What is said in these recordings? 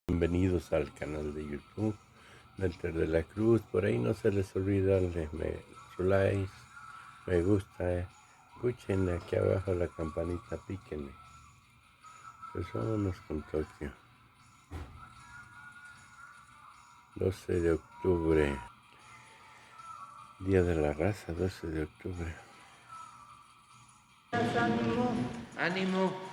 Bienvenidos al canal de YouTube Nelter de la Cruz. Por ahí no se les olvide darle su like, me gusta, escuchen aquí abajo la campanita, píquenle. Pues vámonos con Tokio. 12 de octubre, Día de la Raza, 12 de octubre. Ánimo, ánimo.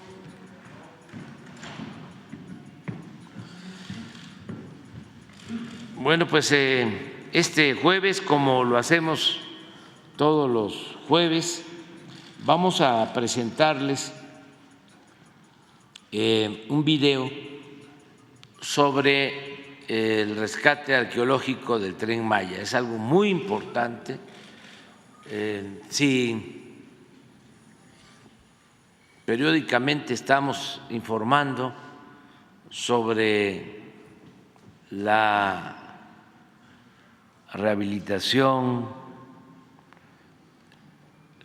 Bueno, pues este jueves, como lo hacemos todos los jueves, vamos a presentarles un video sobre el rescate arqueológico del Tren Maya. Es algo muy importante. Si periódicamente estamos informando sobre la rehabilitación,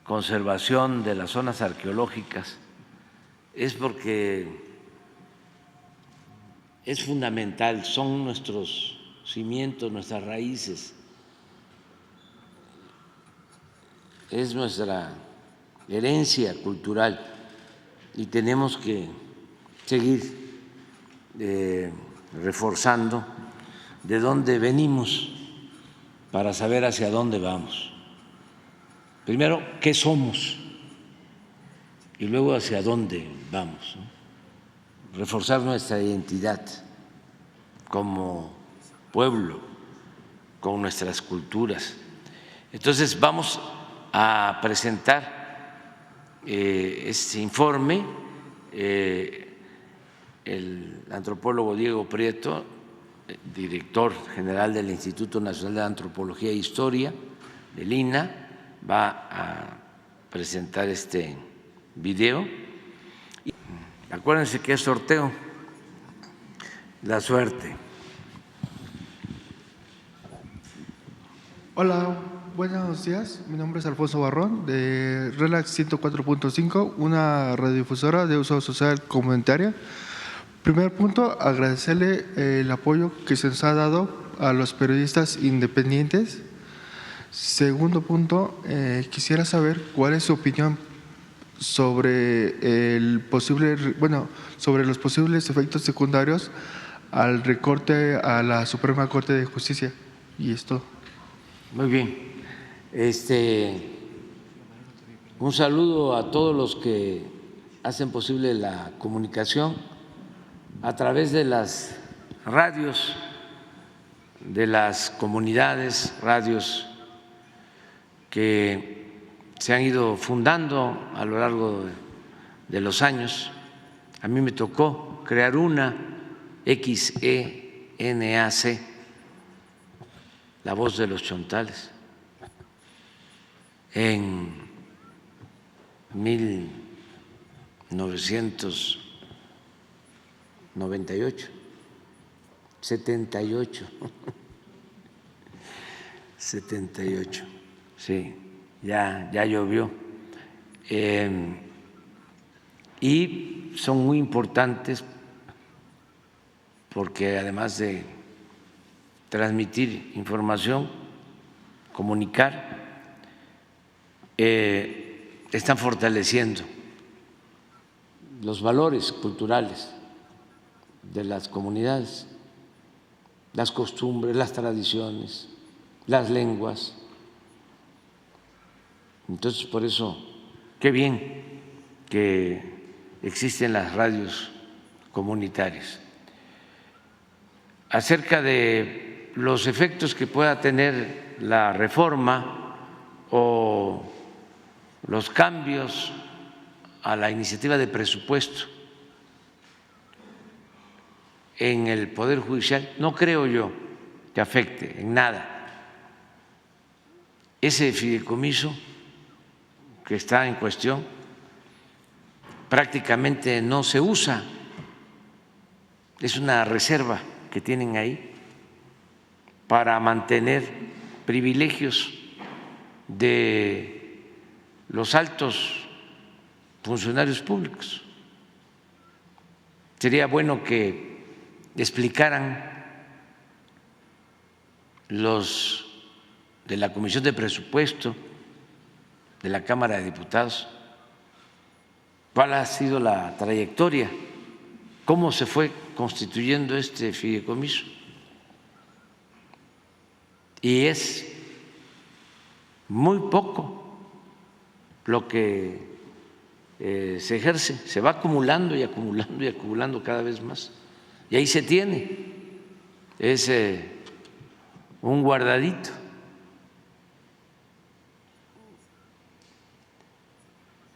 conservación de las zonas arqueológicas, es porque es fundamental, son nuestros cimientos, nuestras raíces, es nuestra herencia cultural y tenemos que seguir reforzando de dónde venimos para saber hacia dónde vamos. Primero, ¿qué somos? Y luego, ¿hacia dónde vamos? Reforzar nuestra identidad como pueblo, con nuestras culturas. Entonces, vamos a presentar este informe. El antropólogo Diego Prieto, director general del Instituto Nacional de Antropología e Historia, del INAH, va a presentar este video. Acuérdense que es sorteo, la suerte. Hola, buenos días. Mi nombre es Alfonso Barrón de Relax 104.5, una radiodifusora de uso social comunitaria. Primer punto, agradecerle el apoyo que se nos ha dado a los periodistas independientes. Segundo punto, quisiera saber cuál es su opinión sobre sobre los posibles efectos secundarios al recorte a la Suprema Corte de Justicia. Y esto. Muy bien. Un saludo a todos los que hacen posible la comunicación a través de las radios de las comunidades, radios que se han ido fundando a lo largo de los años. A mí me tocó crear una, XENAC, La Voz de los Chontales, en 1998, 78, sí, ya llovió. Y son muy importantes porque además de transmitir información, comunicar, están fortaleciendo los valores culturales de las comunidades, las costumbres, las tradiciones, las lenguas. Entonces, por eso, qué bien que existen las radios comunitarias. Acerca de los efectos que pueda tener la reforma o los cambios a la iniciativa de presupuesto en el Poder Judicial, no creo yo que afecte en nada. Ese fideicomiso que está en cuestión prácticamente no se usa, es una reserva que tienen ahí para mantener privilegios de los altos funcionarios públicos. Sería bueno que explicaran los de la Comisión de Presupuesto de la Cámara de Diputados cuál ha sido la trayectoria, cómo se fue constituyendo este fideicomiso. Y es muy poco lo que se ejerce, se va acumulando y acumulando y acumulando cada vez más. Y ahí se tiene, es un guardadito.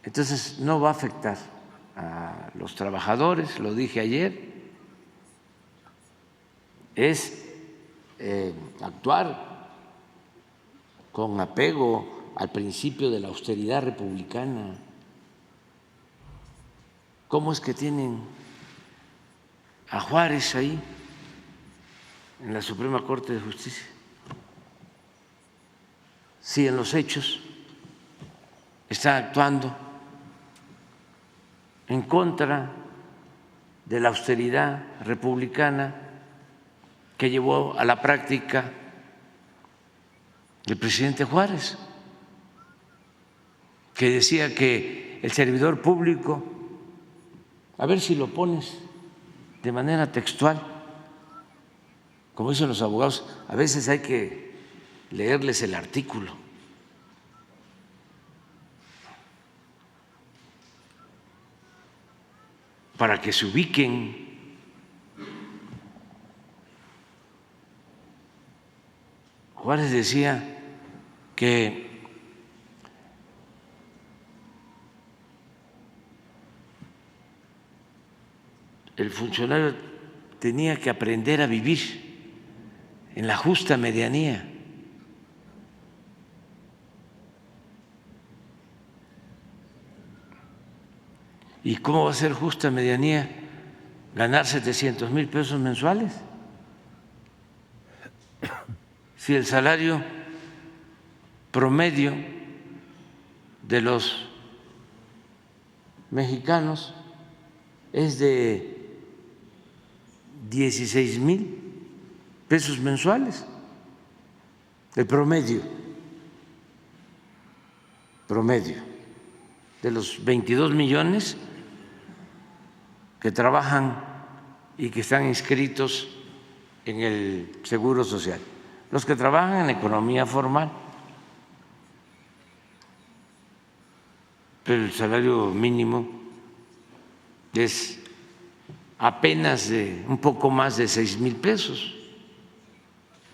Entonces no va a afectar a los trabajadores, lo dije ayer, es actuar con apego al principio de la austeridad republicana. ¿Cómo es que tienen a Juárez ahí en la Suprema Corte de Justicia? Si en los hechos está actuando en contra de la austeridad republicana que llevó a la práctica el presidente Juárez, que decía que el servidor público, a ver si lo pones de manera textual, como dicen los abogados, a veces hay que leerles el artículo. Para que se ubiquen. Juárez decía que el funcionario tenía que aprender a vivir en la justa medianía. ¿Y cómo va a ser justa medianía ganar 700,000 pesos mensuales? Si el salario promedio de los mexicanos es de 16,000 pesos mensuales, el promedio de los 22 millones que trabajan y que están inscritos en el Seguro Social, los que trabajan en economía formal. Pero el salario mínimo es apenas de un poco más de 6,000 pesos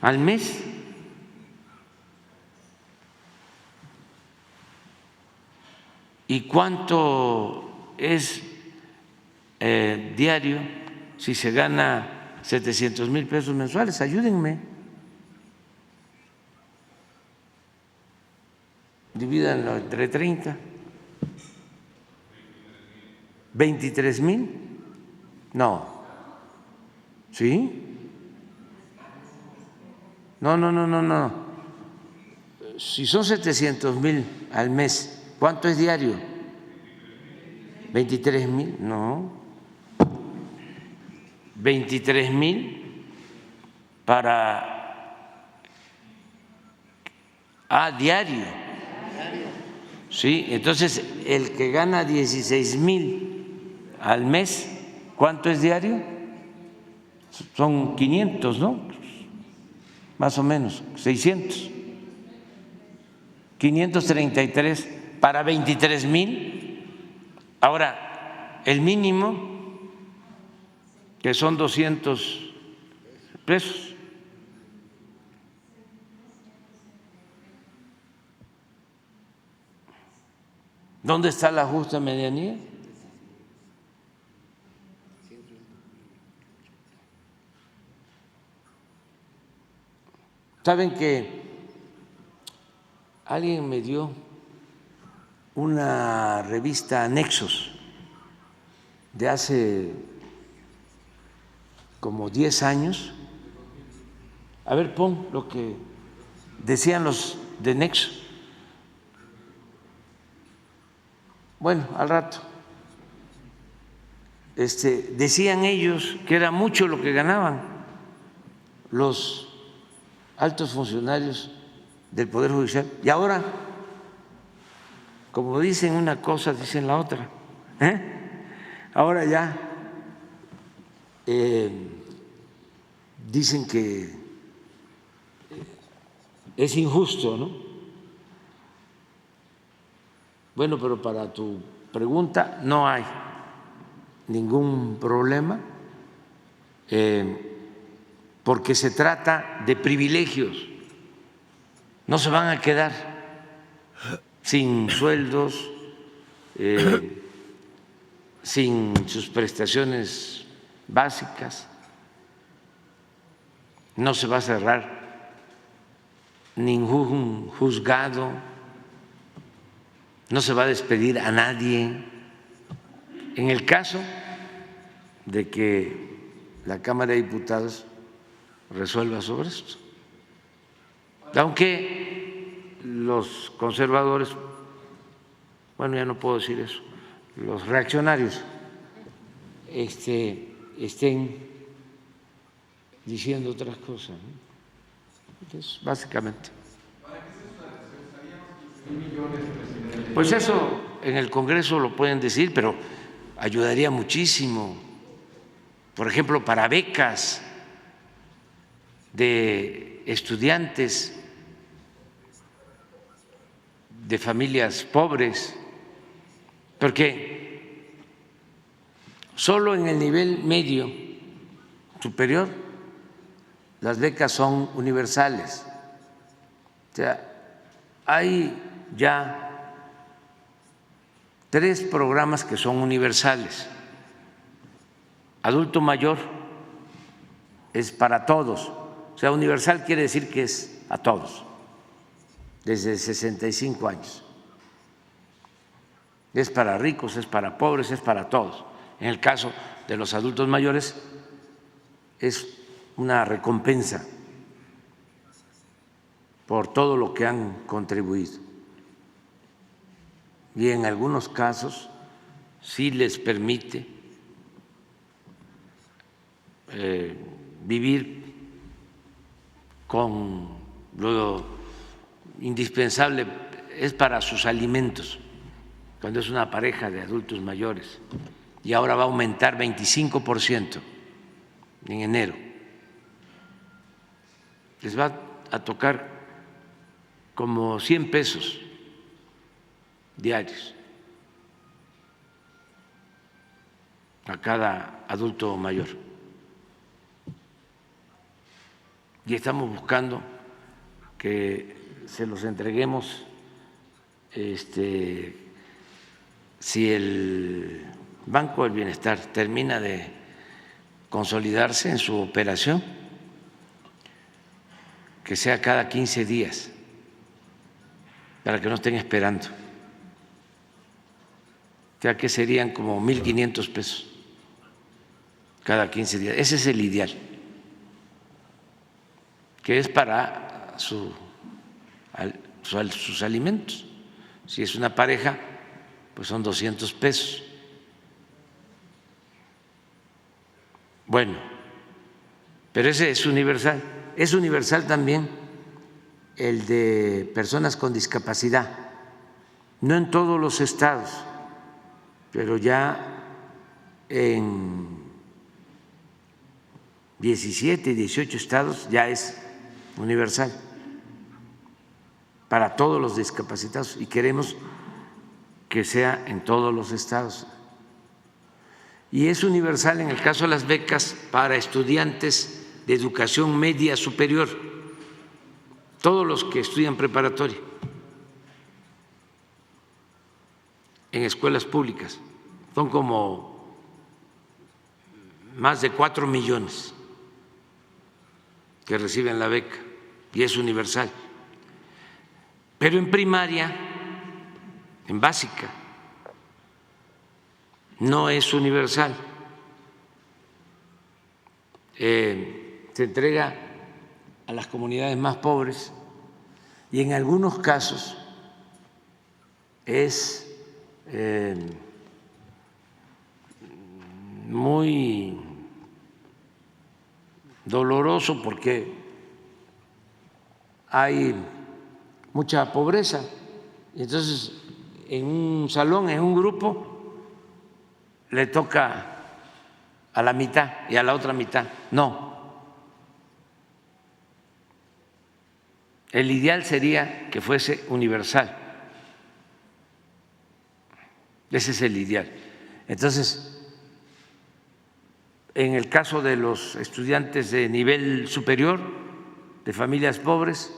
al mes. ¿Y cuánto es diario si se gana 700,000 pesos mensuales? Ayúdenme. Divídanlo entre 30. 23,000. No. ¿Sí? No. Si son 700,000 al mes, ¿cuánto es diario? 23,000. No. 23,000 diario. Sí, entonces el que gana 16,000 al mes, ¿cuánto es diario? Son 500, ¿no? Más o menos, 600. 533 para 23,000. Ahora, el mínimo, que son 200 pesos. ¿Dónde está la justa medianía? Saben que alguien me dio una revista Nexos de hace como 10 años. A ver, pon lo que decían los de Nexos. Bueno, al rato. decían ellos que era mucho lo que ganaban los altos funcionarios del Poder Judicial. Y ahora, como dicen una cosa, dicen la otra. Ahora ya dicen que es injusto, ¿no? Bueno, pero para tu pregunta no hay ningún problema, porque se trata de privilegios. No se van a quedar sin sueldos, sin sus prestaciones básicas, no se va a cerrar ningún juzgado, no se va a despedir a nadie. En el caso de que la Cámara de Diputados resuelva sobre esto, aunque los conservadores, bueno, ya no puedo decir eso, los reaccionarios estén diciendo otras cosas, ¿no? Entonces, básicamente. Pues eso en el Congreso lo pueden decir, pero ayudaría muchísimo. Por ejemplo, para becas de estudiantes de familias pobres, porque solo en el nivel medio superior las becas son universales. O sea, hay ya 3 programas que son universales. Adulto mayor es para todos, o sea, universal quiere decir que es a todos, desde 65 años. Es para ricos, es para pobres, es para todos. En el caso de los adultos mayores es una recompensa por todo lo que han contribuido. Y en algunos casos sí les permite vivir con lo indispensable, es para sus alimentos, cuando es una pareja de adultos mayores, y ahora va a aumentar 25% en enero. Les va a tocar como 100 pesos diarios a cada adulto mayor. Y estamos buscando que se los entreguemos si el Banco del Bienestar termina de consolidarse en su operación, que sea cada 15 días, para que no estén esperando. O sea, que serían como 1.500 pesos cada 15 días. Ese es el ideal, que es para sus alimentos. Si es una pareja, pues son 200 pesos. Bueno, pero ese es universal. Es universal también el de personas con discapacidad, no en todos los estados, pero ya en 17, 18 estados ya es universal para todos los discapacitados, y queremos que sea en todos los estados. Y es universal en el caso de las becas para estudiantes de educación media superior, todos los que estudian preparatoria en escuelas públicas. Son como más de 4 millones que reciben la beca, y es universal. Pero en primaria, en básica, no es universal. Se entrega a las comunidades más pobres, y en algunos casos es muy doloroso porque hay mucha pobreza. Y entonces, en un salón, en un grupo, le toca a la mitad y a la otra mitad. No. El ideal sería que fuese universal. Ese es el ideal. Entonces, en el caso de los estudiantes de nivel superior, de familias pobres,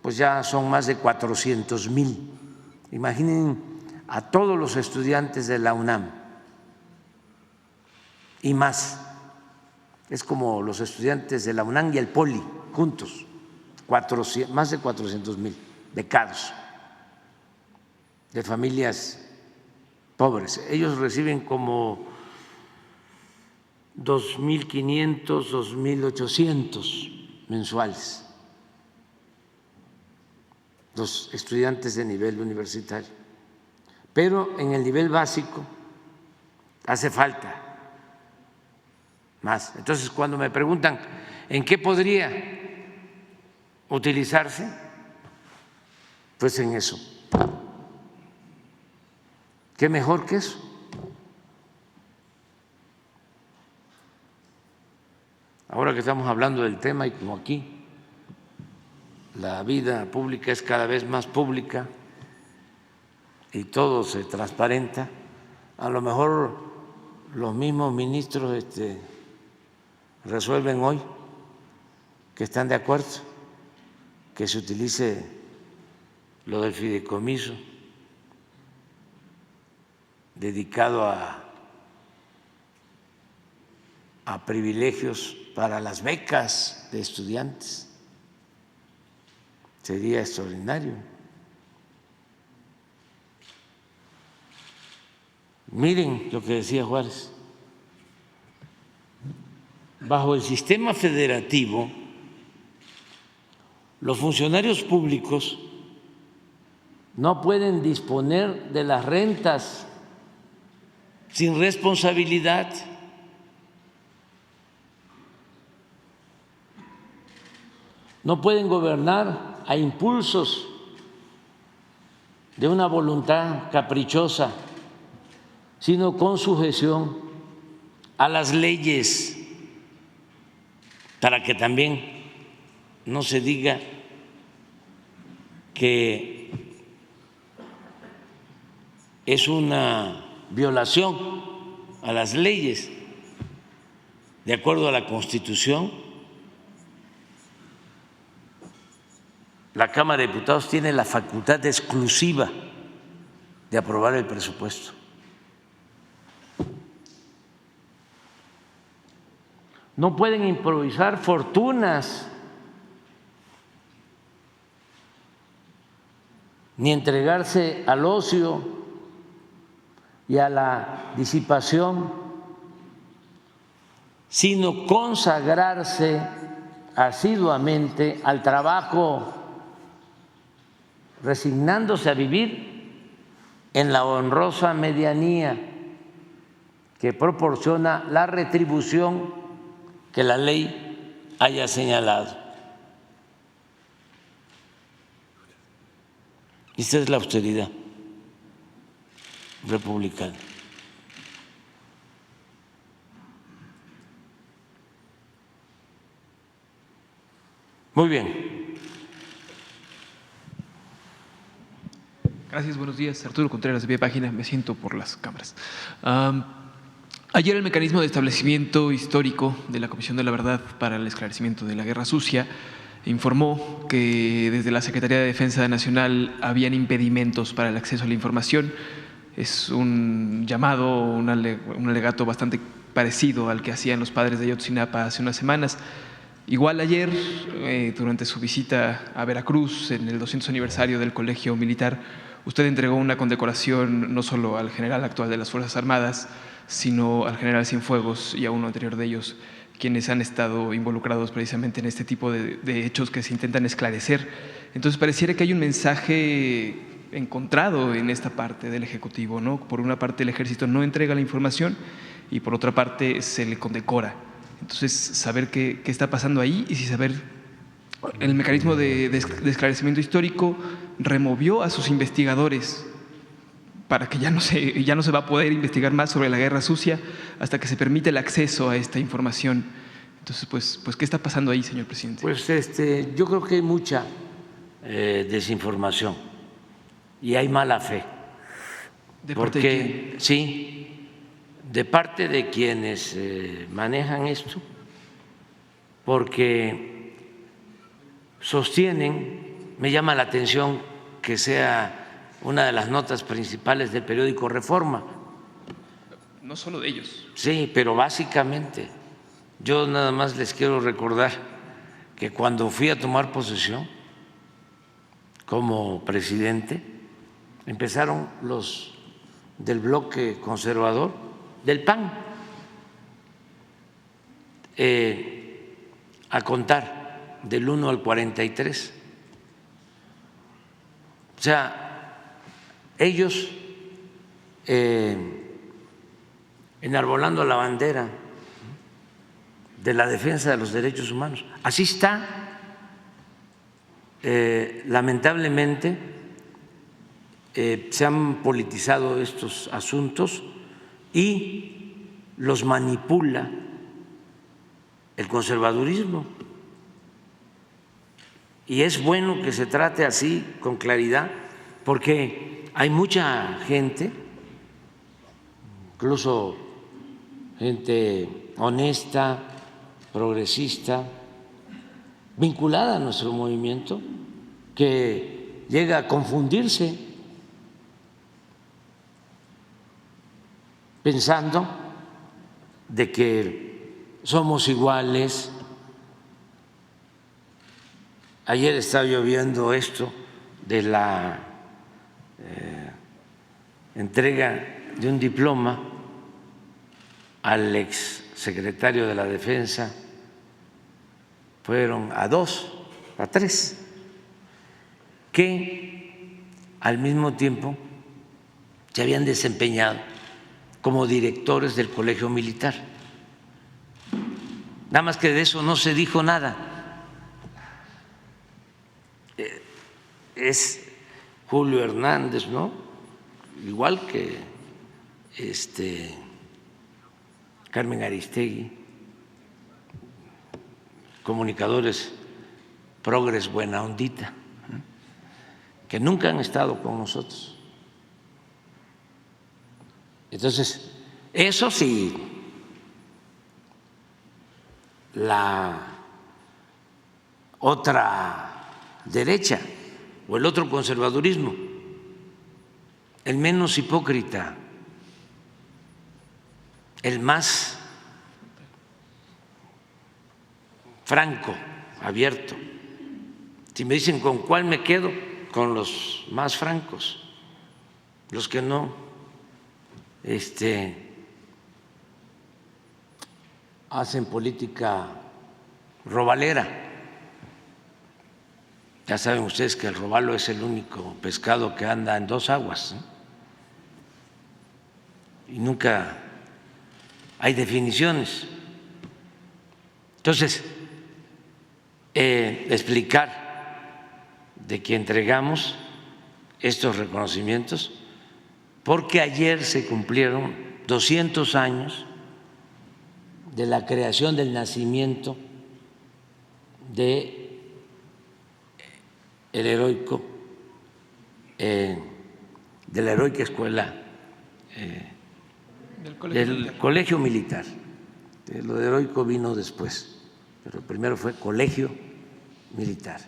pues ya son más de 400,000. Imaginen a todos los estudiantes de la UNAM y más. Es como los estudiantes de la UNAM y el Poli juntos, más de 400,000 becados de familias pobres. Ellos reciben como 2.500, 2.800 mensuales, los estudiantes de nivel universitario. Pero en el nivel básico hace falta más. Entonces, cuando me preguntan en qué podría utilizarse, pues en eso. ¿Qué mejor que eso? Ahora que estamos hablando del tema y como aquí la vida pública es cada vez más pública y todo se transparenta, a lo mejor los mismos ministros resuelven hoy que están de acuerdo que se utilice lo del fideicomiso dedicado a privilegios para las becas de estudiantes. Sería extraordinario. Miren lo que decía Juárez. Bajo el sistema federativo, los funcionarios públicos no pueden disponer de las rentas sin responsabilidad. No pueden gobernar a impulsos de una voluntad caprichosa, sino con sujeción a las leyes, para que también no se diga que es una violación a las leyes. De acuerdo a la Constitución, la Cámara de Diputados tiene la facultad exclusiva de aprobar el presupuesto. No pueden improvisar fortunas ni entregarse al ocio y a la disipación, sino consagrarse asiduamente al trabajo, resignándose a vivir en la honrosa medianía que proporciona la retribución que la ley haya señalado. Esta es la austeridad republicana. Muy bien. Gracias, buenos días. Arturo Contreras, de Pie Página. Me siento por las cámaras. Ayer el mecanismo de establecimiento histórico de la Comisión de la Verdad para el Esclarecimiento de la Guerra Sucia informó que desde la Secretaría de Defensa Nacional habían impedimentos para el acceso a la información. Es un llamado, un alegato bastante parecido al que hacían los padres de Ayotzinapa hace unas semanas. Igual ayer, durante su visita a Veracruz, en el 200 aniversario del Colegio Militar, usted entregó una condecoración no solo al general actual de las Fuerzas Armadas, sino al general Cienfuegos y a uno anterior de ellos, quienes han estado involucrados precisamente en este tipo de hechos que se intentan esclarecer. Entonces pareciera que hay un mensaje encontrado en esta parte del Ejecutivo, ¿no? Por una parte el Ejército no entrega la información y por otra parte se le condecora. Entonces, saber qué está pasando ahí y si saber el mecanismo de esclarecimiento histórico removió a sus investigadores para que ya no se va a poder investigar más sobre la guerra sucia hasta que se permite el acceso a esta información. Entonces, pues ¿qué está pasando ahí, señor presidente? Pues yo creo que hay mucha desinformación y hay mala fe. ¿De parte de quién? Sí, de parte de quienes manejan esto, porque sostienen, me llama la atención que sea una de las notas principales del periódico Reforma. No solo de ellos. Sí, pero básicamente yo nada más les quiero recordar que cuando fui a tomar posesión como presidente, empezaron los del bloque conservador, del PAN, a contar del 1 al 43. O sea, ellos enarbolando la bandera de la defensa de los derechos humanos. Así está, lamentablemente, se han politizado estos asuntos y los manipula el conservadurismo. Y es bueno que se trate así, con claridad, porque hay mucha gente, incluso gente honesta, progresista, vinculada a nuestro movimiento, que llega a confundirse pensando de que somos iguales. Ayer estaba yo viendo esto de la entrega de un diploma al ex secretario de la Defensa. Fueron a 2, a 3, que al mismo tiempo se habían desempeñado como directores del Colegio Militar. Nada más que de eso no se dijo nada. Es Julio Hernández, ¿no? Igual que Carmen Aristegui, comunicadores progres buena ondita, que nunca han estado con nosotros. Entonces, eso sí, la otra derecha o el otro conservadurismo, el menos hipócrita, el más franco, abierto. Si me dicen con cuál me quedo, con los más francos, los que no hacen política robalera. Ya saben ustedes que el robalo es el único pescado que anda en 2 aguas, ¿eh? Y nunca hay definiciones. Entonces, explicar de que entregamos estos reconocimientos porque ayer se cumplieron 200 años de la creación, del nacimiento de de la heroica escuela del Colegio Militar. Lo de heroico vino después, pero primero fue Colegio Militar.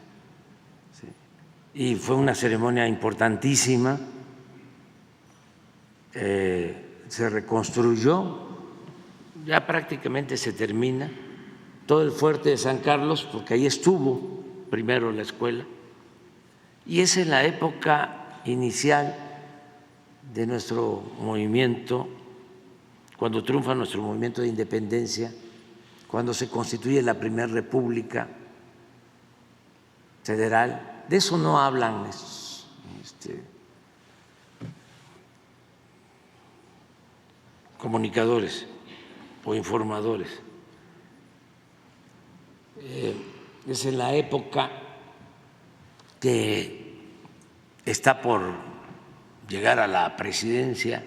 ¿Sí? Y fue una ceremonia importantísima. Se reconstruyó, ya prácticamente se termina todo el fuerte de San Carlos, porque ahí estuvo primero la escuela, y es en la época inicial de nuestro movimiento, cuando triunfa nuestro movimiento de independencia, cuando se constituye la primera república federal. De eso no hablan comunicadores, o informadores. Es en la época que está por llegar a la presidencia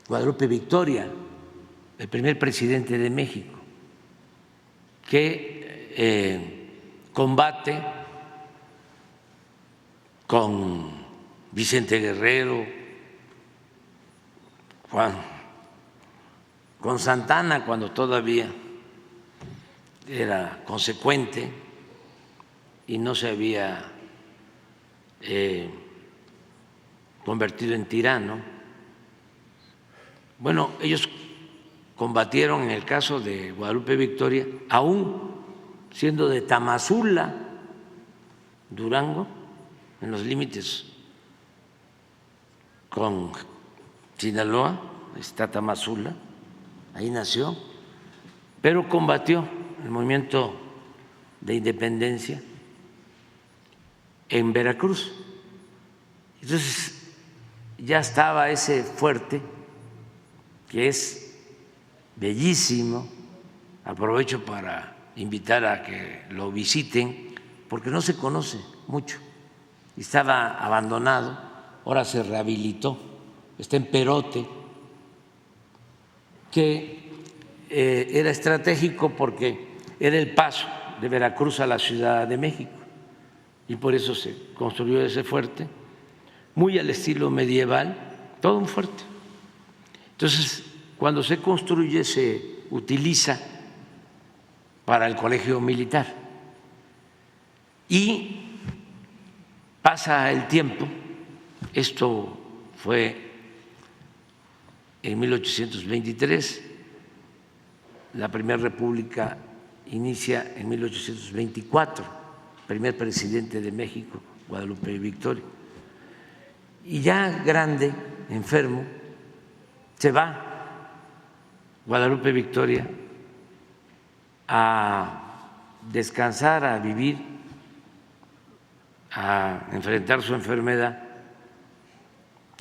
Guadalupe Victoria, el primer presidente de México, que combate con Vicente Guerrero, con Santana cuando todavía era consecuente y no se había convertido en tirano. Bueno, ellos combatieron en el caso de Guadalupe Victoria, aún siendo de Tamazula, Durango, en los límites con Sinaloa, está Tamazula, ahí nació, pero combatió el movimiento de independencia en Veracruz. Entonces ya estaba ese fuerte, que es bellísimo. Aprovecho para invitar a que lo visiten, porque no se conoce mucho. Estaba abandonado, ahora se rehabilitó, está en Perote, que era estratégico porque era el paso de Veracruz a la Ciudad de México, y por eso se construyó ese fuerte, muy al estilo medieval, todo un fuerte. Entonces, cuando se construye, se utiliza para el colegio militar y pasa el tiempo. Esto fue en 1823, la primera república inicia en 1824, primer presidente de México, Guadalupe Victoria, y ya grande, enfermo, se va Guadalupe Victoria a descansar, a vivir, a enfrentar su enfermedad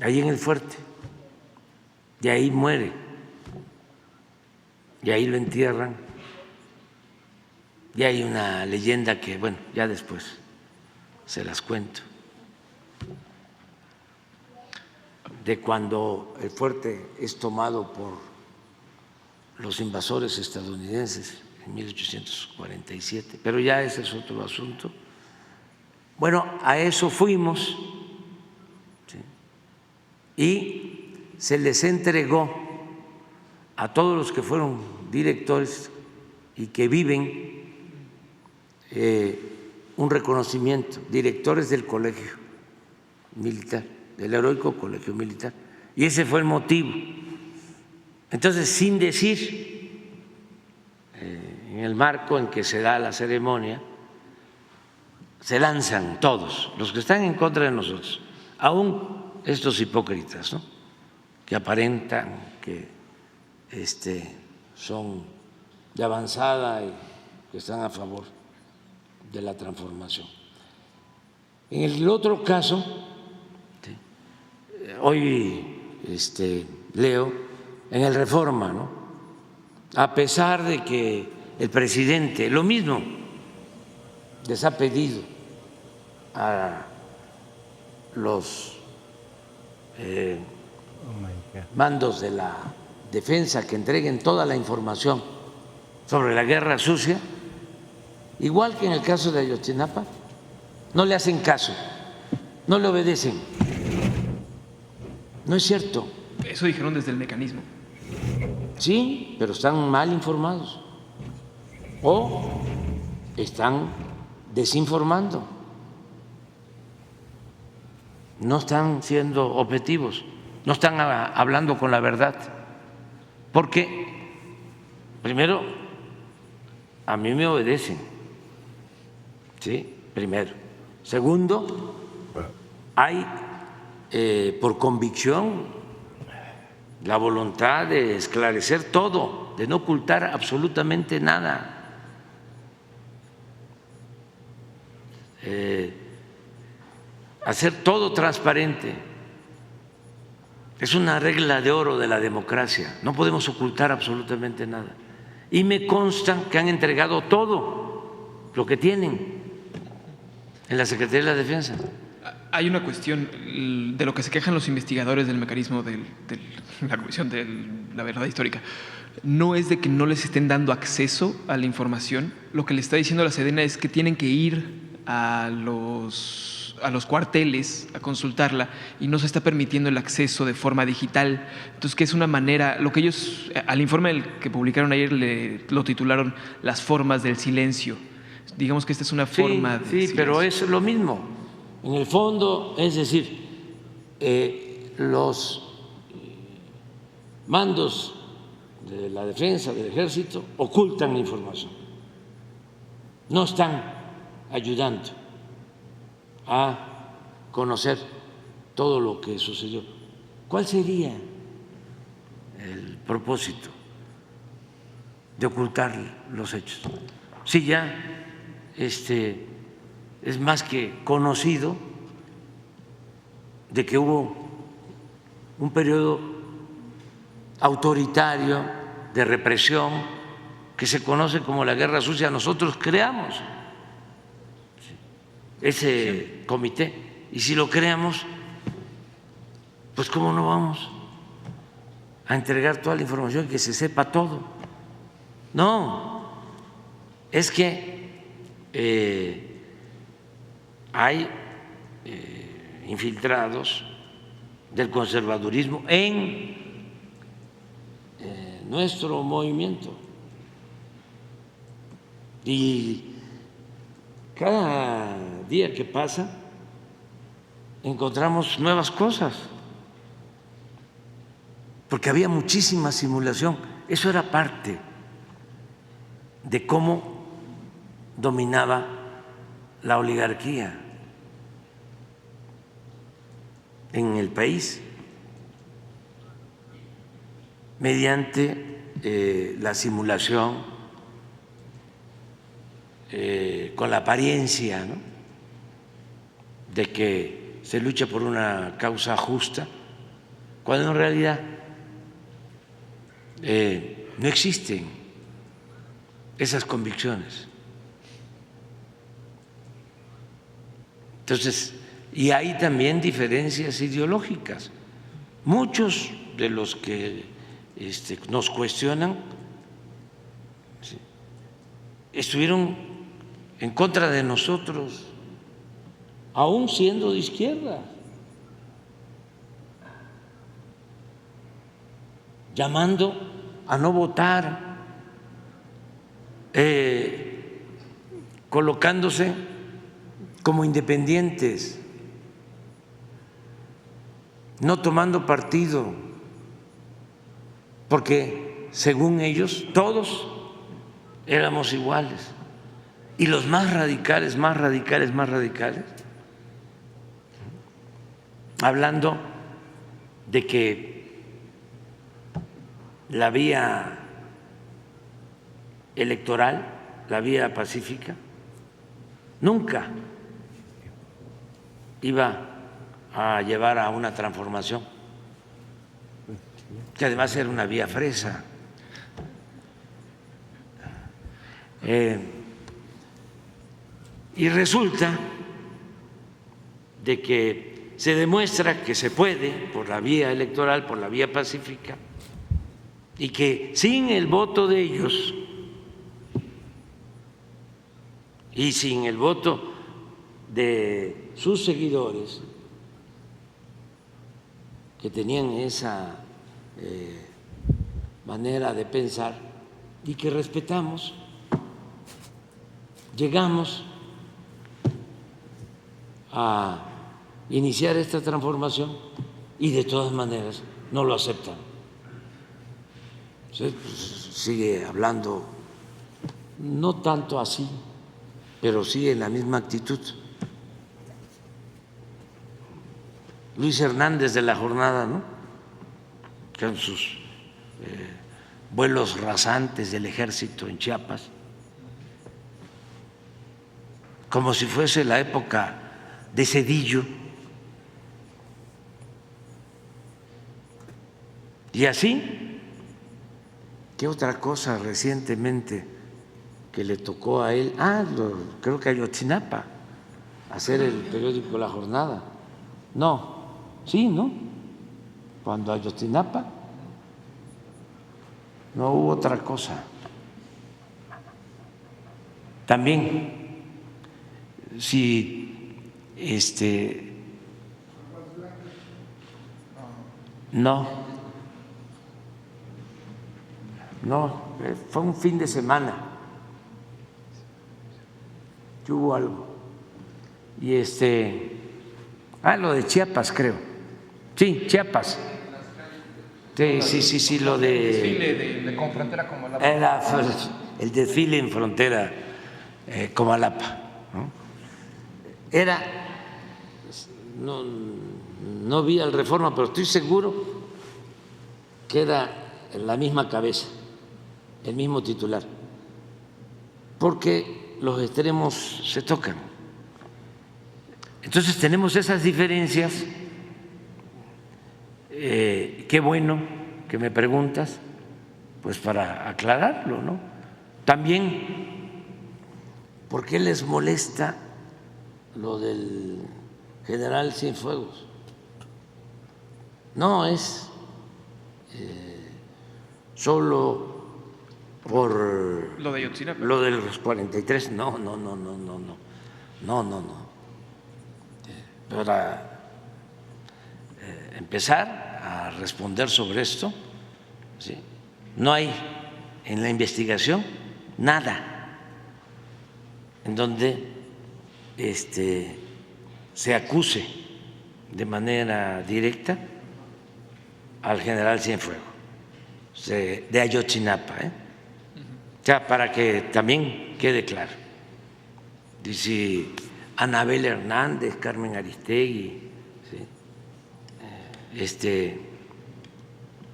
ahí en el fuerte, y ahí muere, y ahí lo entierran. Y hay una leyenda que, bueno, ya después se las cuento, de cuando el fuerte es tomado por los invasores estadounidenses en 1847, pero ya ese es otro asunto. Bueno, a eso fuimos, ¿sí? Y se les entregó a todos los que fueron directores y que viven un reconocimiento, directores del colegio militar, del heroico colegio militar, y ese fue el motivo. Entonces, sin decir, en el marco en que se da la ceremonia, se lanzan todos los que están en contra de nosotros, aún estos hipócritas, ¿no?, que aparentan que son de avanzada y que están a favor de la transformación. En el otro caso, hoy leo en el Reforma, ¿no?, a pesar de que el presidente lo mismo les ha pedido a los mandos de la defensa que entreguen toda la información sobre la guerra sucia, igual que en el caso de Ayotzinapa, no le hacen caso, no le obedecen. No es cierto. Eso dijeron desde el mecanismo. Sí, pero están mal informados o están desinformando, no están siendo objetivos, no están hablando con la verdad, porque primero a mí me obedecen, ¿sí? Primero. Segundo, hay por convicción la voluntad de esclarecer todo, de no ocultar absolutamente nada. Hacer todo transparente. Es una regla de oro de la democracia. No podemos ocultar absolutamente nada. Y me consta que han entregado todo lo que tienen en la Secretaría de la Defensa. Hay una cuestión de lo que se quejan los investigadores del mecanismo de la Comisión de la Verdad Histórica. No es de que no les estén dando acceso a la información. Lo que le está diciendo la Sedena es que tienen que ir a los cuarteles a consultarla y no se está permitiendo el acceso de forma digital. Entonces, que es una manera, lo que ellos, al informe que publicaron ayer lo titularon Las formas del silencio. Digamos que esta es una forma de silencio. Pero es lo mismo. En el fondo, es decir, los mandos de la defensa, del ejército, ocultan la información. No están ayudando a conocer todo lo que sucedió. ¿Cuál sería el propósito de ocultar los hechos? Si ya es más que conocido de que hubo un periodo autoritario de represión que se conoce como la Guerra Sucia. Nosotros creamos ese comité, y si lo creamos, pues cómo no vamos a entregar toda la información y que se sepa todo. No, es que hay infiltrados del conservadurismo en nuestro movimiento, y cada día que pasa encontramos nuevas cosas, porque había muchísima simulación. Eso era parte de cómo dominaba la oligarquía en el país, mediante la simulación, con la apariencia, ¿no?, de que se lucha por una causa justa, cuando en realidad no existen esas convicciones. Entonces, y hay también diferencias ideológicas. Muchos de los que nos cuestionan estuvieron en contra de nosotros, aún siendo de izquierda, llamando a no votar, colocándose como independientes, no tomando partido, porque según ellos todos éramos iguales. Y los más radicales, hablando de que la vía electoral, la vía pacífica, nunca iba a llevar a una transformación, que además era una vía fresa. Y resulta de que se demuestra que se puede por la vía electoral, por la vía pacífica, y que sin el voto de ellos y sin el voto de sus seguidores, que tenían esa manera de pensar y que respetamos, llegamos a iniciar esta transformación y de todas maneras no lo aceptan. Entonces, pues, sigue hablando, no tanto así, pero sí en la misma actitud. Luis Hernández de La Jornada, ¿no?, con sus vuelos rasantes del ejército en Chiapas, como si fuese la época de Zedillo, Y así, ¿qué otra cosa recientemente que le tocó a él? Creo que a Ayotzinapa, hacer el periódico La Jornada. No, sí, ¿no? Cuando a Ayotzinapa no hubo otra cosa. También, si no, fue un fin de semana que hubo algo. Y lo de Chiapas, creo. Sí, Chiapas. Sí, lo de Desfile de con frontera como la era el desfile en frontera Comalapa, ¿no? No vi al Reforma, pero estoy seguro que era la misma cabeza, el mismo titular, porque los extremos se tocan. Entonces tenemos esas diferencias. Qué bueno que me preguntas, pues para aclararlo, ¿no? También, ¿por qué les molesta lo del general Cienfuegos? No es solo por Lo de Ayotzinapa. lo de los 43, no. Para empezar a responder sobre esto, ¿sí? No hay en la investigación nada en donde se acuse de manera directa al general Cienfuegos de Ayotzinapa, ya para que también quede claro. Y si Anabel Hernández, Carmen Aristegui,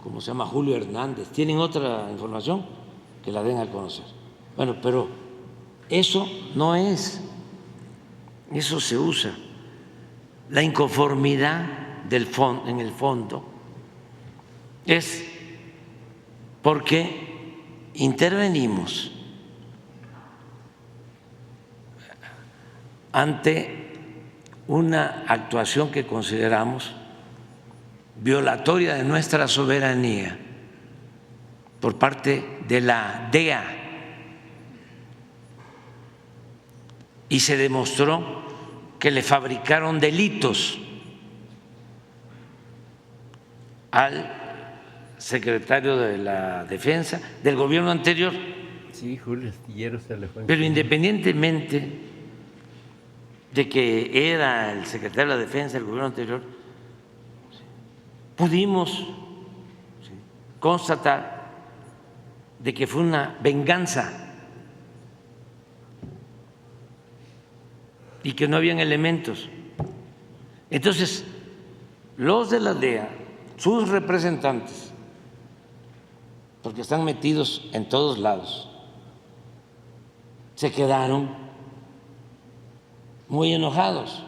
¿cómo se llama? Julio Hernández, tienen otra información, que la den a conocer. Bueno, pero eso no es, eso se usa. La inconformidad en el fondo es porque intervenimos ante una actuación que consideramos violatoria de nuestra soberanía por parte de la DEA, y se demostró que le fabricaron delitos al secretario de la Defensa del gobierno anterior. Sí, Julio Astillero se le fue. Pero independientemente de que era el secretario de la Defensa del gobierno anterior, pudimos constatar de que fue una venganza y que no habían elementos. Entonces, los de la DEA, sus representantes, porque están metidos en todos lados, se quedaron muy enojados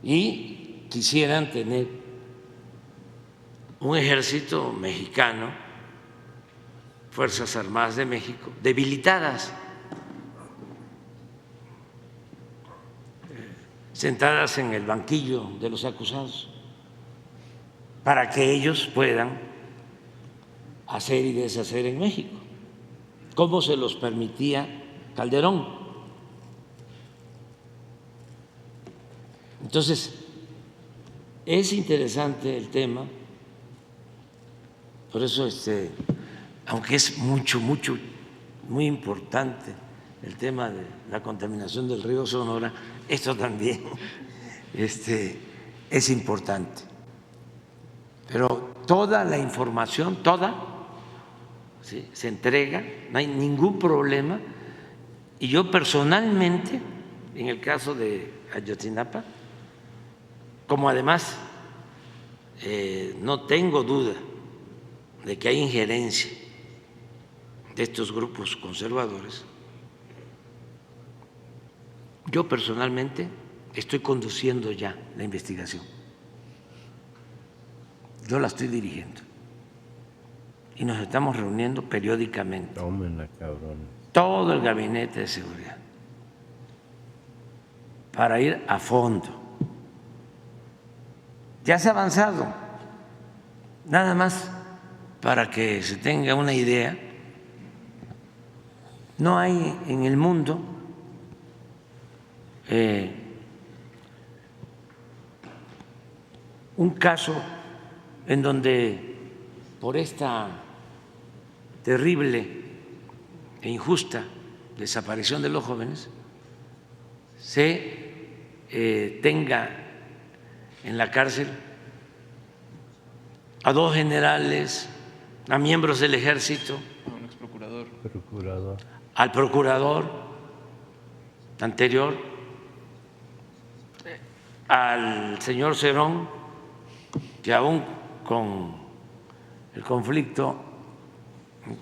y quisieran tener un ejército mexicano, Fuerzas Armadas de México, debilitadas, sentadas en el banquillo de los acusados, para que ellos puedan hacer y deshacer en México, como se los permitía Calderón. Entonces, es interesante el tema, por eso aunque es muy importante el tema de la contaminación del río Sonora, esto también es importante. Pero toda la información, ¿sí?, se entrega, no hay ningún problema. Y yo personalmente, en el caso de Ayotzinapa, como además no tengo duda de que hay injerencia de estos grupos conservadores, yo personalmente estoy conduciendo ya la investigación yo la estoy dirigiendo y nos estamos reuniendo periódicamente, Tómenla, cabrón. todo el gabinete de seguridad, para ir a fondo. Ya se ha avanzado, nada más para que se tenga una idea, no hay en el mundo un caso en donde por esta terrible e injusta desaparición de los jóvenes se tenga en la cárcel a 2 generales, a miembros del ejército, Un ex procurador. Procurador. al procurador anterior, al señor Cerón, que aún con el conflicto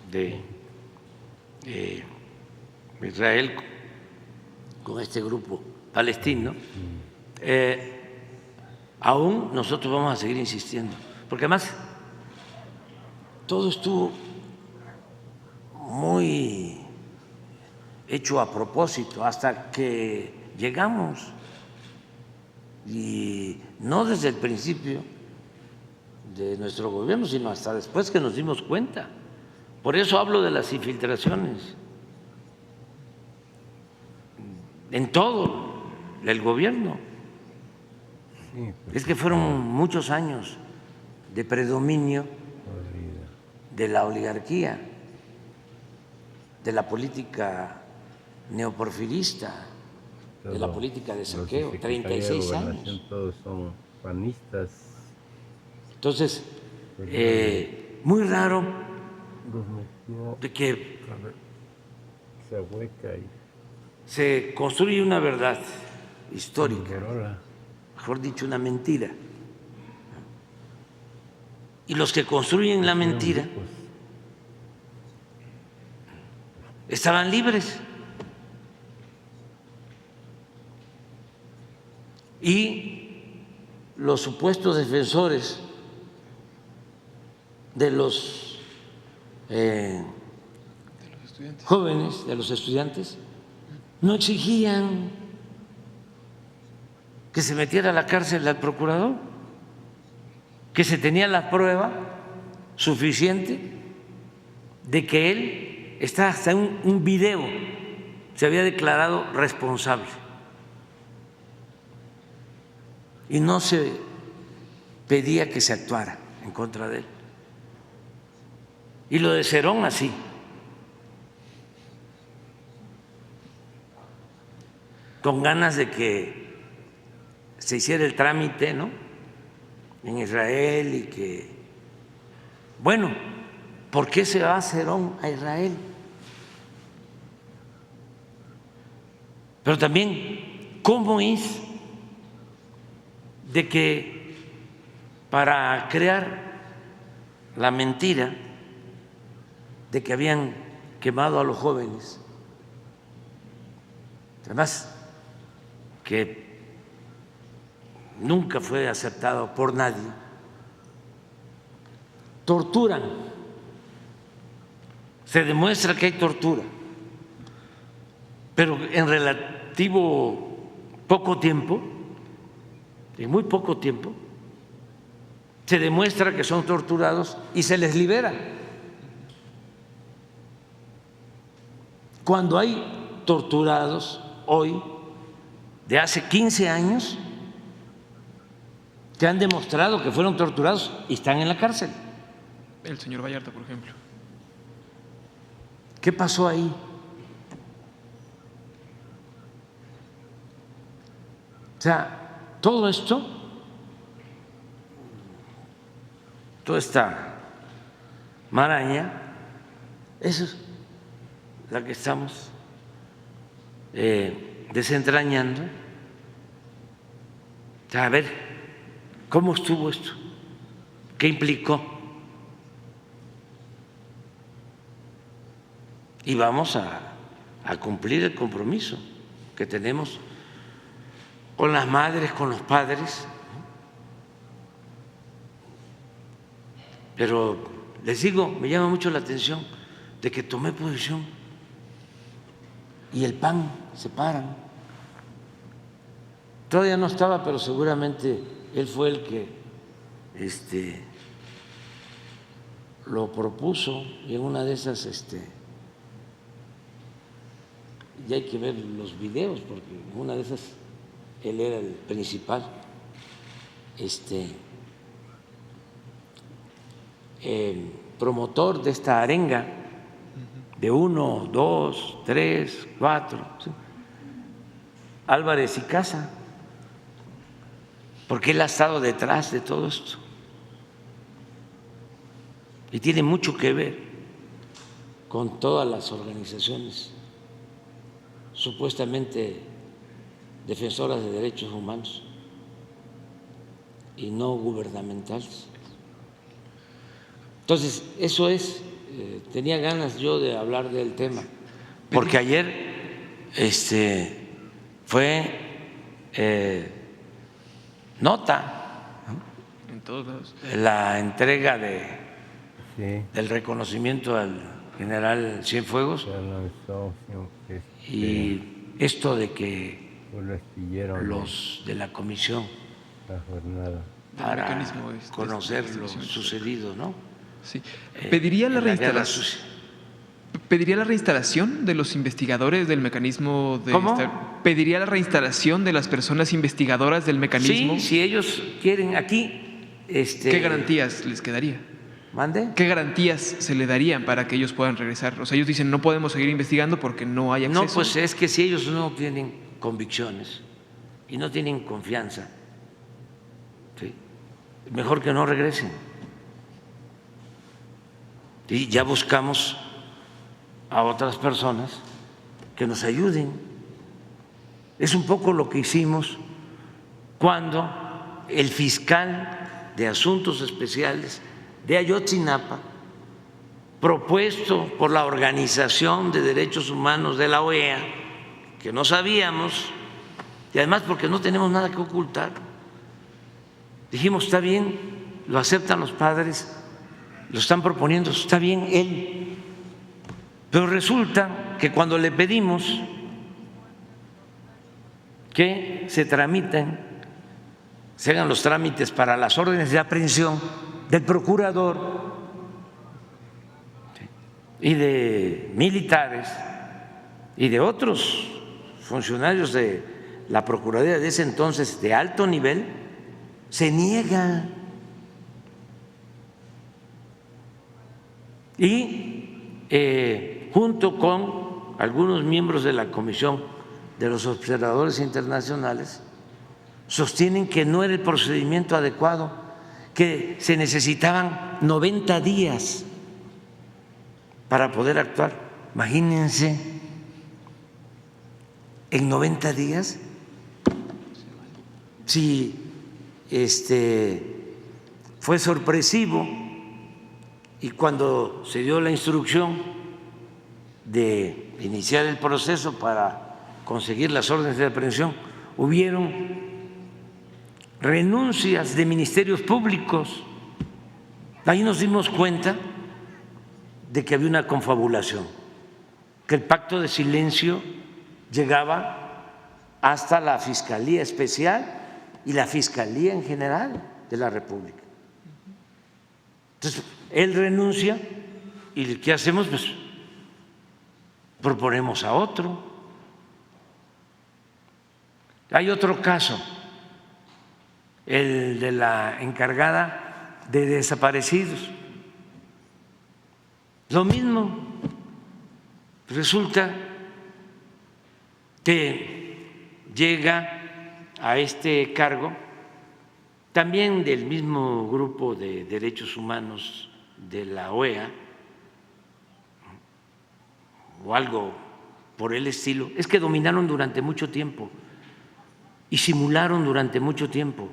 de Israel con este grupo palestino, aún nosotros vamos a seguir insistiendo, porque además todo estuvo muy hecho a propósito hasta que llegamos, y no desde el principio de nuestro gobierno, sino hasta después que nos dimos cuenta. Por eso hablo de las infiltraciones en todo el gobierno. Sí, pues, Es que fueron muchos años de predominio olvida. de la oligarquía, de la política neoporfirista, de la Todo. política de Los saqueo, de Secretaría de 36 Gobernación, años. Todos son panistas. Entonces, muy raro Los metió de que esa hueca y se construye una verdad histórica, Corola. mejor dicho, una mentira. Y los que construyen la mentira Pues, estaban libres. Y los supuestos defensores de los De los estudiantes. jóvenes, de los estudiantes, no exigían que se metiera a la cárcel al procurador, que se tenía la prueba suficiente de que él está hasta en un video, se había declarado responsable y no se pedía que se actuara en contra de él. Y lo de Cerón así. Con ganas de que se hiciera el trámite, ¿no?, en Israel, y que, bueno, ¿por qué se va Cerón a Israel? Pero también, ¿cómo es de que para crear la mentira de que habían quemado a los jóvenes, además que nunca fue aceptado por nadie, torturan? Se demuestra que hay tortura, pero en relativo poco tiempo, en muy poco tiempo, se demuestra que son torturados y se les libera. Cuando hay torturados hoy de hace 15 años que han demostrado que fueron torturados y están en la cárcel. El señor Vallarta, por ejemplo. ¿Qué pasó ahí? O sea, todo esto, toda esta maraña, eso es la que estamos desentrañando. O sea, a ver, ¿cómo estuvo esto? ¿Qué implicó? Y vamos a cumplir el compromiso que tenemos con las madres, con los padres, Pero les digo, me llama mucho la atención de que tomé posición y el PAN se paran. Todavía no estaba, pero seguramente él fue el que lo propuso, y en una de esas ya hay que ver los videos, porque en una de esas él era el principal promotor de esta arenga de 1, 2, 3, 4, ¿sí? Álvarez y Casa, porque él ha estado detrás de todo esto y tiene mucho que ver con todas las organizaciones supuestamente defensoras de derechos humanos y no gubernamentales. Entonces, eso es, tenía ganas yo de hablar del tema, porque ayer fue nota, ¿no?, En todos lados. la entrega Sí, del reconocimiento al general Cienfuegos, ya lanzó y esto de que un astillero los de la comisión la jornada. para mecanismo conocer lo establecimiento. sucedido, ¿no? Sí. Pediría la en la guerra reinstalación. sucia. ¿Pediría la reinstalación de los investigadores del mecanismo de ¿Cómo? ¿Pediría la reinstalación de las personas investigadoras del mecanismo? Sí, si ellos quieren aquí, ¿Qué garantías les quedaría? ¿Mande? ¿Qué garantías se le darían para que ellos puedan regresar? O sea, ellos dicen no podemos seguir investigando porque no hay acceso. No, pues es que si ellos no tienen convicciones y no tienen confianza, ¿sí?, mejor que no regresen. Y ya buscamos a otras personas que nos ayuden. Es un poco lo que hicimos cuando el fiscal de Asuntos Especiales de Ayotzinapa, propuesto por la Organización de Derechos Humanos de la OEA, que no sabíamos, y además porque no tenemos nada que ocultar, dijimos, está bien, lo aceptan los padres, lo están proponiendo, está bien él, pero resulta que cuando le pedimos que se tramiten, se hagan los trámites para las órdenes de aprehensión del procurador y de militares y de otros funcionarios de la Procuraduría de ese entonces de alto nivel, se niega. Y junto con algunos miembros de la Comisión de los Observadores Internacionales sostienen que no era el procedimiento adecuado, que se necesitaban 90 días para poder actuar. Imagínense, en 90 días, si fue sorpresivo, y cuando se dio la instrucción de iniciar el proceso para conseguir las órdenes de aprehensión, hubieron renuncias de ministerios públicos. Ahí nos dimos cuenta de que había una confabulación, que el pacto de silencio llegaba hasta la Fiscalía Especial y la Fiscalía en general de la República. Entonces, él renuncia y ¿qué hacemos? Pues proponemos a otro. Hay otro caso, el de la encargada de desaparecidos. Lo mismo, resulta que llega a este cargo también del mismo grupo de derechos humanos de la OEA o algo por el estilo. Es que dominaron durante mucho tiempo y simularon durante mucho tiempo,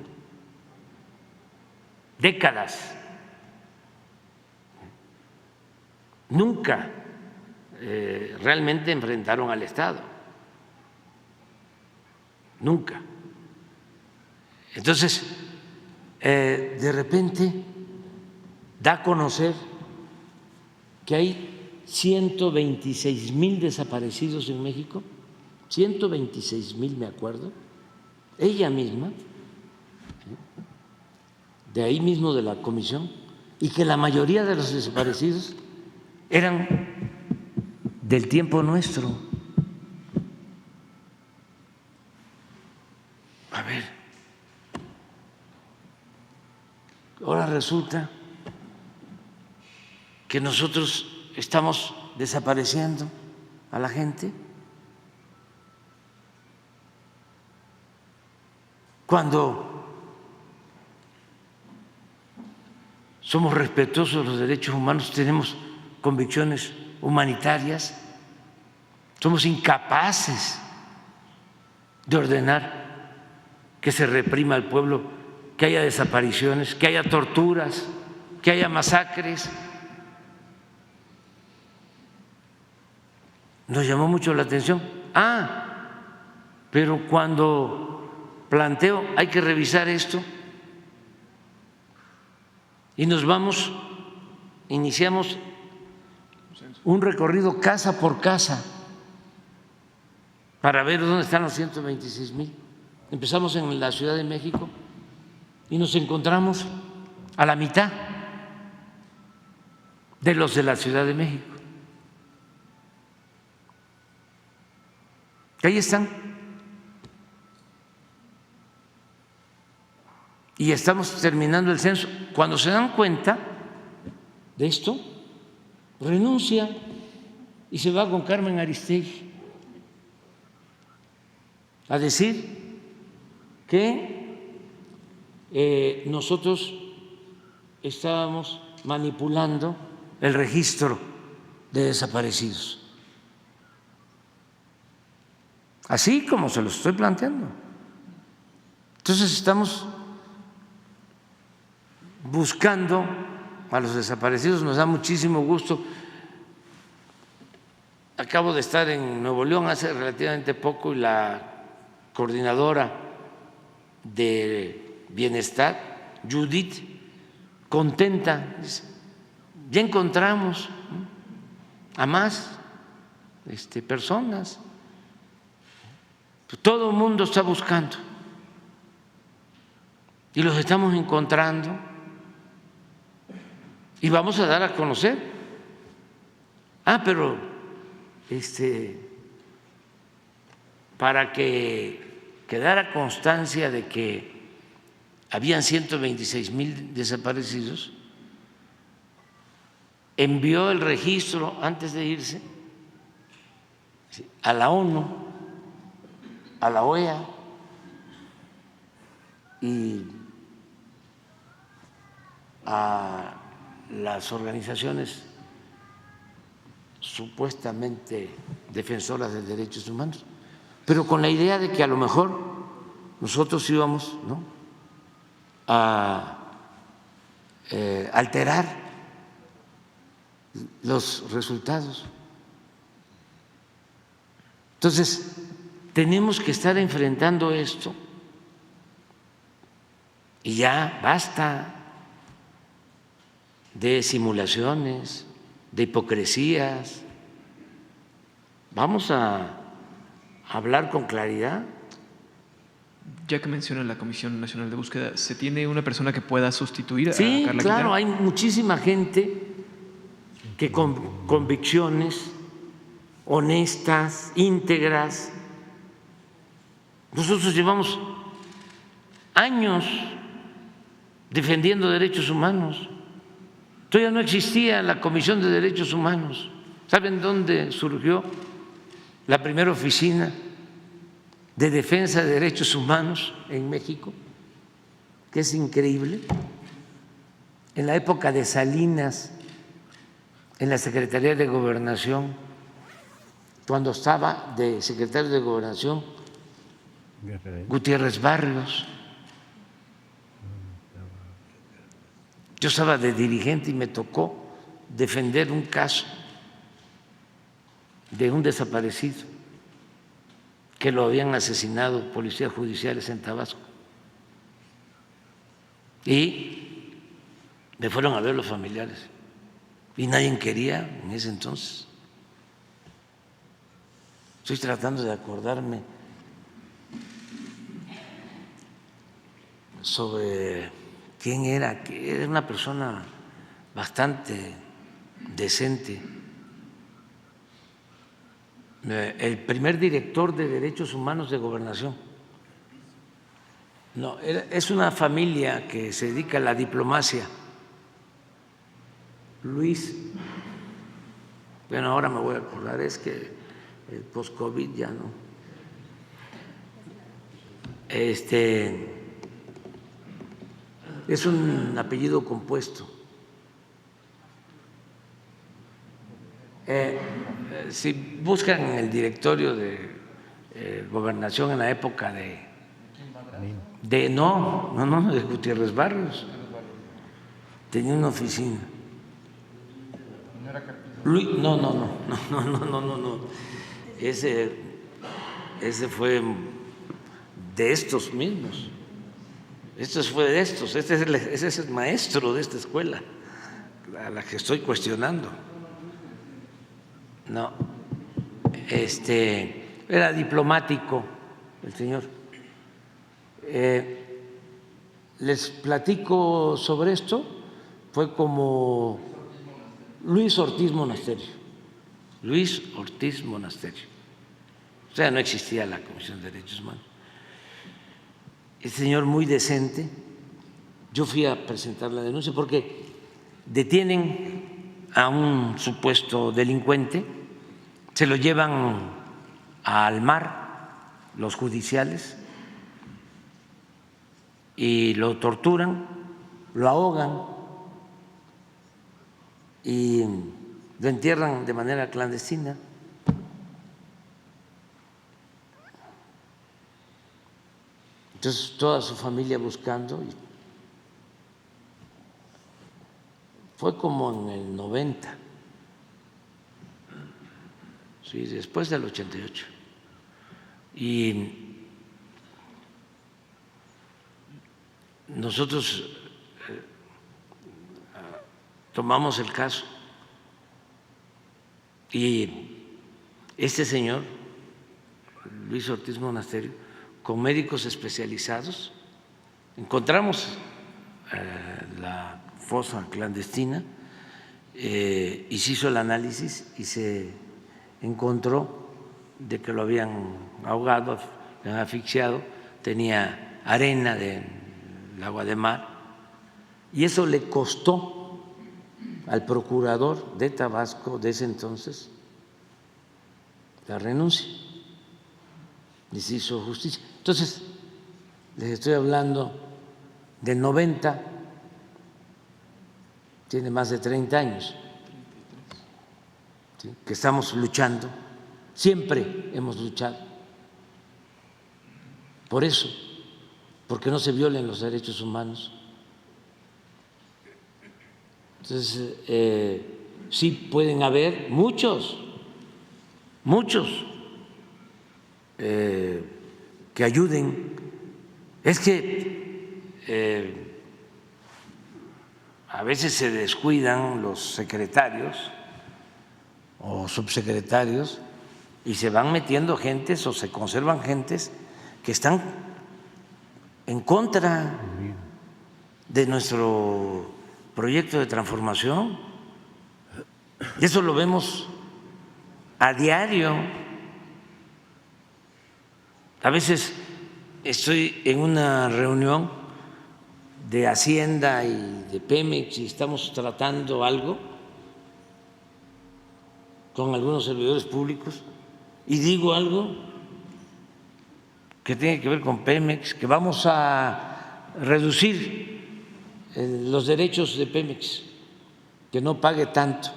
décadas. Nunca realmente enfrentaron al Estado, nunca. Entonces, de repente da a conocer que hay 126,000 desaparecidos en México, 126,000, me acuerdo, ella misma, de ahí mismo de la comisión, y que la mayoría de los desaparecidos eran del tiempo nuestro. A ver, ahora resulta que nosotros estamos desapareciendo a la gente cuando somos respetuosos de los derechos humanos, tenemos convicciones humanitarias, somos incapaces de ordenar que se reprima al pueblo, que haya desapariciones, que haya torturas, que haya masacres. Nos llamó mucho la atención. Pero cuando planteo hay que revisar esto y nos vamos, iniciamos un recorrido casa por casa para ver dónde están los 126,000. Empezamos en la Ciudad de México y nos encontramos a la mitad de los de la Ciudad de México. Ahí están. Y estamos terminando el censo. Cuando se dan cuenta de esto, renuncia y se va con Carmen Aristegui a decir que nosotros estábamos manipulando el registro de desaparecidos. Así como se lo estoy planteando. Entonces estamos buscando a los desaparecidos, nos da muchísimo gusto. Acabo de estar en Nuevo León hace relativamente poco y la coordinadora de Bienestar, Judith, contenta, dice, ya encontramos a más personas. Todo el mundo está buscando y los estamos encontrando y vamos a dar a conocer. Pero para que quedara constancia de que habían 126,000 desaparecidos, envió el registro antes de irse a la ONU, a la OEA y a las organizaciones supuestamente defensoras de derechos humanos, pero con la idea de que a lo mejor nosotros íbamos, ¿no?, a alterar los resultados. Entonces, tenemos que estar enfrentando esto y ya basta de simulaciones, de hipocresías. Vamos a hablar con claridad. Ya que menciona la Comisión Nacional de Búsqueda, ¿se tiene una persona que pueda sustituir a Sí, Carla claro, Quintana? hay muchísima gente que con convicciones honestas, íntegras. Nosotros llevamos años defendiendo derechos humanos. Todavía no existía la Comisión de Derechos Humanos. ¿Saben dónde surgió la primera oficina de defensa de derechos humanos en México? Que es increíble. En la época de Salinas, en la Secretaría de Gobernación, cuando estaba de secretario de Gobernación Gutiérrez Barrios, yo estaba de dirigente y me tocó defender un caso de un desaparecido que lo habían asesinado policías judiciales en Tabasco. Y Me fueron a ver los familiares y nadie quería en ese entonces. Estoy tratando de acordarme sobre quién era, que era una persona bastante decente. El primer director de Derechos Humanos de Gobernación. No, es una familia que se dedica a la diplomacia. Luis, bueno, ahora me voy a acordar, es que el post-COVID ya no. Es un apellido compuesto. Si buscan en el directorio de Gobernación en la época de Gutiérrez Barrios, tenía una oficina. No. Ese fue de estos mismos. Ese es el maestro de esta escuela a la que estoy cuestionando. No, era diplomático el señor. Les platico sobre esto. Fue como Luis Ortiz Monasterio. O sea, no existía la Comisión de Derechos Humanos. El señor muy decente. Yo fui a presentar la denuncia porque detienen a un supuesto delincuente, se lo llevan al mar, los judiciales, y lo torturan, lo ahogan y lo entierran de manera clandestina. Entonces toda su familia buscando, y fue como en el 90, sí, después del 88, y nosotros tomamos el caso y este señor, Luis Ortiz Monasterio, con médicos especializados, encontramos la fosa clandestina y se hizo el análisis y se encontró de que lo habían ahogado, lo habían asfixiado, tenía arena del agua de mar, y eso le costó al procurador de Tabasco de ese entonces la renuncia y se hizo justicia. Entonces, les estoy hablando del 90, tiene más de 30 años, ¿sí?, que estamos luchando, siempre hemos luchado por eso, porque no se violen los derechos humanos. Entonces, sí pueden haber muchos que ayuden. Es que a veces se descuidan los secretarios o subsecretarios y se van metiendo gentes o se conservan gentes que están en contra de nuestro proyecto de transformación. Y eso lo vemos a diario. A veces estoy en una reunión de Hacienda y de Pemex y estamos tratando algo con algunos servidores públicos y digo algo que tiene que ver con Pemex, que vamos a reducir los derechos de Pemex, que no pague tanto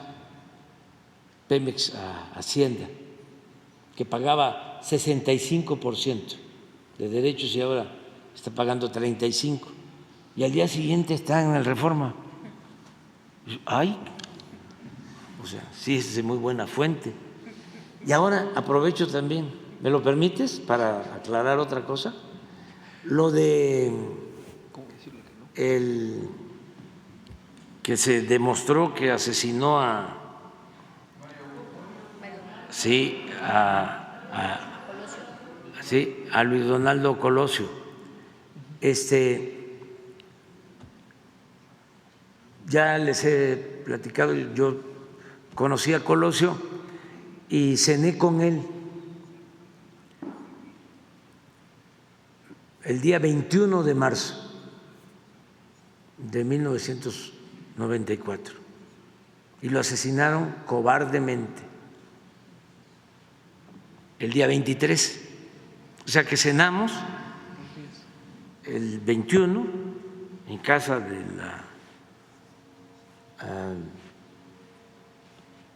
Pemex a Hacienda, que pagaba 65% de derechos y ahora está pagando 35%, y al día siguiente está en el Reforma. ¡Ay! O sea, sí, es de muy buena fuente. Y ahora aprovecho también, ¿me lo permites para aclarar otra cosa? Lo de que se demostró que asesinó a Luis Donaldo Colosio. Ya les he platicado, yo conocí a Colosio y cené con él el día 21 de marzo de 1994 y lo asesinaron cobardemente el día 23. O sea que cenamos el 21 en casa de la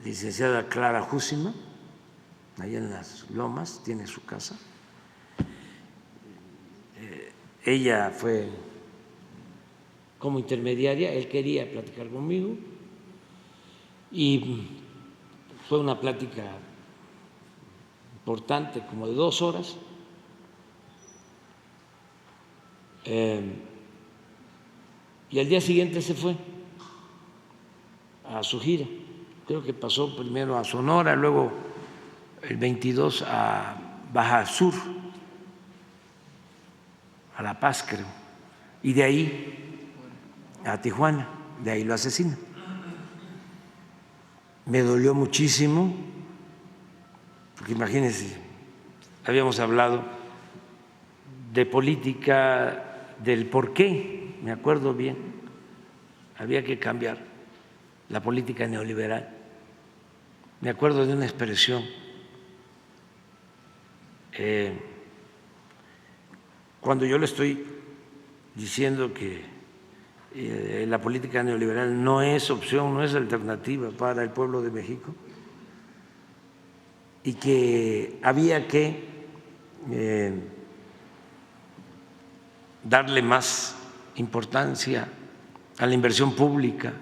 licenciada Clara Júsima, allá en Las Lomas, tiene su casa. Ella fue como intermediaria, él quería platicar conmigo y fue una plática importante, como de 2 horas. Y al día siguiente se fue a su gira. Creo que pasó primero a Sonora, luego el 22 a Baja Sur, a La Paz, creo, y de ahí a Tijuana, de ahí lo asesinan. Me dolió muchísimo, porque imagínense, habíamos hablado de política, del por qué, me acuerdo bien, había que cambiar la política neoliberal. Me acuerdo de una expresión cuando yo le estoy diciendo que la política neoliberal no es opción, no es alternativa para el pueblo de México y que había que darle más importancia a la inversión pública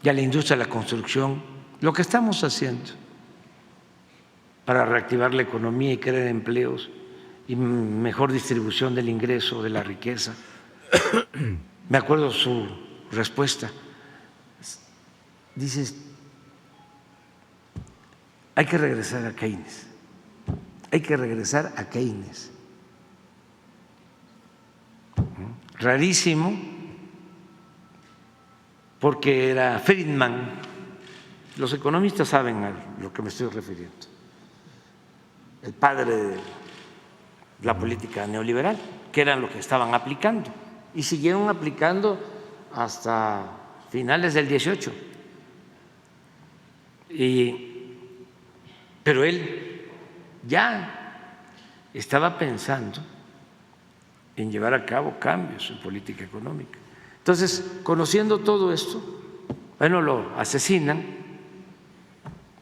y a la industria de la construcción, lo que estamos haciendo para reactivar la economía y crear empleos y mejor distribución del ingreso, de la riqueza. Me acuerdo su respuesta. Dices, hay que regresar a Keynes, hay que regresar a Keynes. Rarísimo, porque era Friedman. Los economistas saben a lo que me estoy refiriendo. El padre de la política neoliberal, que eran lo que estaban aplicando y siguieron aplicando hasta finales del 18. Pero él ya estaba pensando en llevar a cabo cambios en política económica. Entonces, conociendo todo esto, bueno, lo asesinan,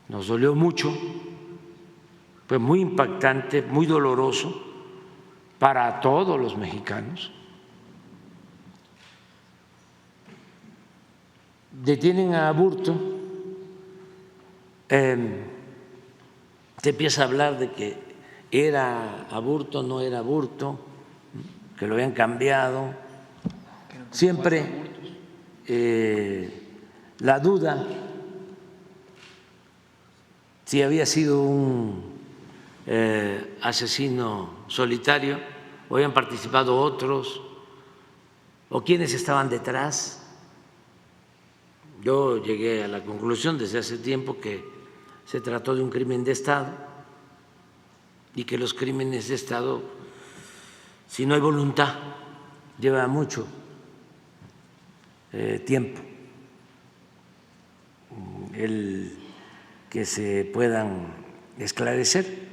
nos dolió mucho, fue muy impactante, muy doloroso para todos los mexicanos. Detienen a Aburto, se empieza a hablar de que era Aburto, no era Aburto, que lo habían cambiado. Siempre la duda si había sido un asesino solitario o habían participado otros o quiénes estaban detrás. Yo llegué a la conclusión desde hace tiempo que se trató de un crimen de Estado y que los crímenes de Estado, si no hay voluntad, lleva mucho tiempo el que se puedan esclarecer.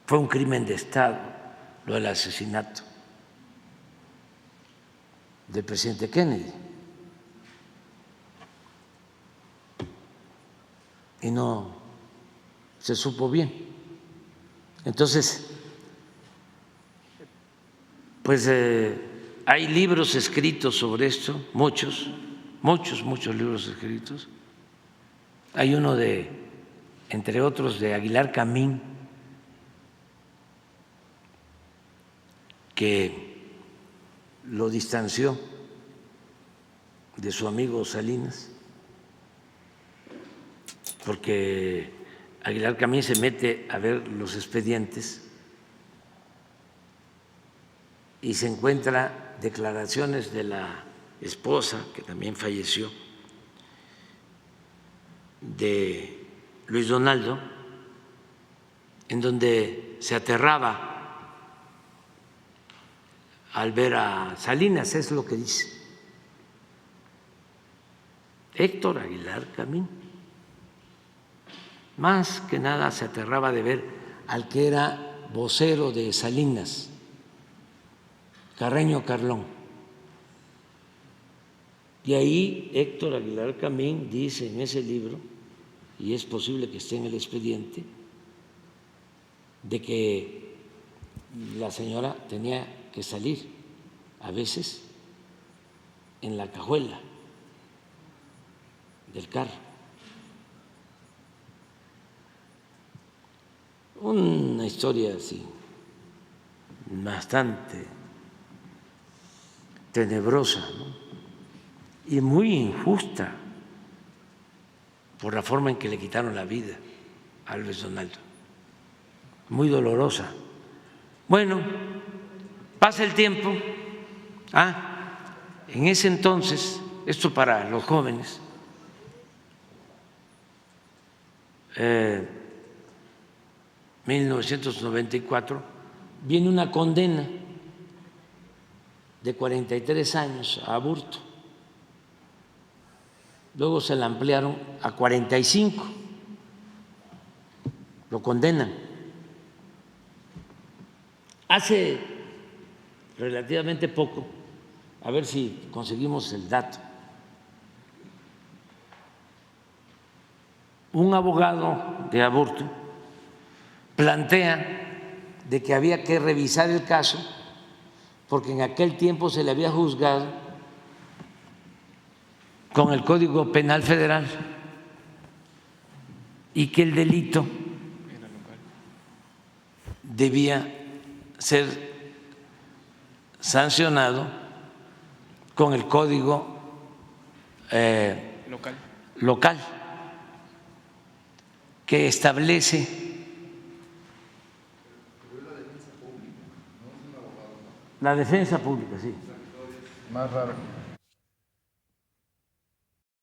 Fue un crimen de Estado lo del asesinato del presidente Kennedy y no se supo bien. Entonces, pues hay libros escritos sobre esto, muchos libros escritos. Hay uno de, entre otros, de Aguilar Camín, que lo distanció de su amigo Salinas, porque Aguilar Camín se mete a ver los expedientes y se encuentra declaraciones de la esposa, que también falleció, de Luis Donaldo, en donde se aterraba al ver a Salinas, es lo que dice Héctor Aguilar Camín. Más que nada se aterraba de ver al que era vocero de Salinas, Carreño Carlón. Y ahí Héctor Aguilar Camín dice en ese libro, y es posible que esté en el expediente, de que la señora tenía que salir a veces en la cajuela del carro. Una historia así, bastante tenebrosa, ¿no? Y muy injusta por la forma en que le quitaron la vida a Luis Donaldo, muy dolorosa. Bueno, pasa el tiempo. En ese entonces, esto para los jóvenes, 1994, viene una condena de 43 años a Aburto. Luego se la ampliaron a 45, lo condenan. Hace relativamente poco, a ver si conseguimos el dato, un abogado de Aburto plantea de que había que revisar el caso porque en aquel tiempo se le había juzgado con el Código Penal Federal y que el delito debía ser sancionado con el Código local que establece la defensa pública, sí. Más raro.